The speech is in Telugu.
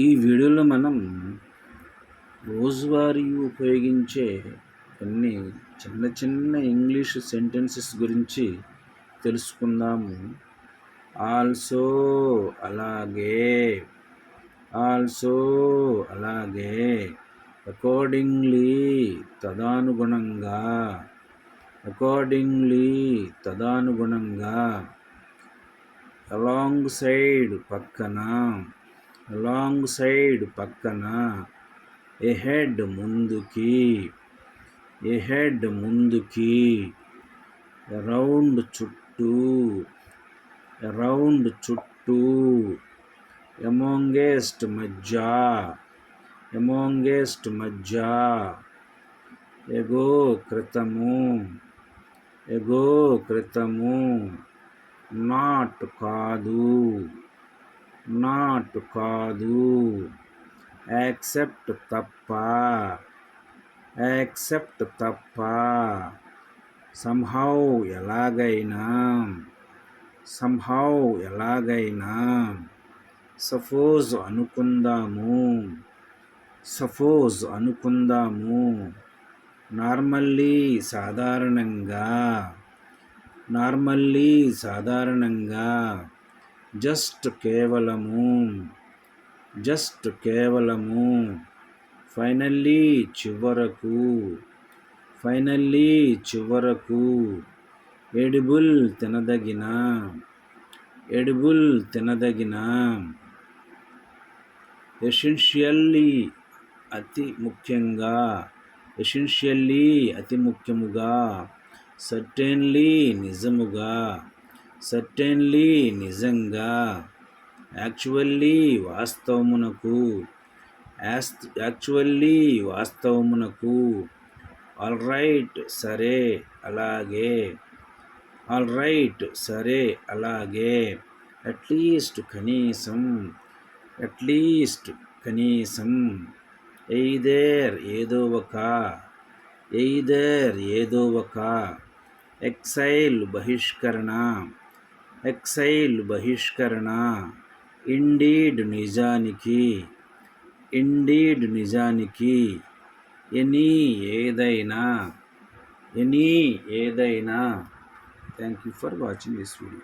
ఈ వీడియోలో మనం రోజువారీ ఉపయోగించే కొన్ని చిన్న చిన్న ఇంగ్లీష్ సెంటెన్సెస్ గురించి తెలుసుకుందాము. ఆల్సో అలాగే, ఆల్సో అలాగే, అకార్డింగ్లీ తదనుగుణంగా, అకార్డింగ్లీ తదనుగుణంగా, అలాంగ్ సైడ్ పక్కన, అలాంగ్ సైడ్ పక్కన, ఎహెడ్ ముందుకి, ఎహెడ్ ముందుకి, అరౌండ్ చుట్టూ, అరౌండ్ చుట్టూ, అమాంగెస్ట్ మధ్య, అమాంగెస్ట్ మధ్య, ఎగో క్రితము, ఎగో క్రితము, నాట్ కాదు, నాట్ కాదు, యాక్సెప్ట్ తప్ప, యాక్సెప్ట్ తప్ప, సంహౌ ఎలాగైనా, సంహౌ ఎలాగైనా, సపోజ్ అనుకుందాము, సపోజ్ అనుకుందాము, నార్మల్లీ సాధారణంగా, నార్మల్లీ సాధారణంగా, జస్ట్ కేవలము, జస్ట్ కేవలము, ఫైనల్లీ చివరకు, ఫైనల్లీ చివరకు, ఎడిబుల్ తినదగిన, ఎడిబుల్ తినదగిన, ఎసెన్షియల్లీ అతి ముఖ్యంగా, ఎసెన్షియల్లీ అతి ముఖ్యముగా, సర్టెన్లీ నిజముగా, సర్టెన్లీ నిజంగా, యాక్చువల్లీ వాస్తవమునకు, యాక్చువల్లీ వాస్తవమునకు, ఆల్ రైట్ సరే అలాగే, ఆల్ రైట్ సరే అలాగే, అట్లీస్ట్ కనీసం, అట్లీస్ట్ కనీసం, ఎయిదర్ ఏదో ఒక, ఎయిదర్ ఏదో ఒక, ఎక్సైల్ బహిష్కరణ, ఎక్సైల్ బహిష్కరణ, ఇండీడ్ నిజానికి, ఇండీడ్ నిజానికి, ఎనీ ఏదైనా, ఎనీ ఏదైనా. Thank you for watching this video.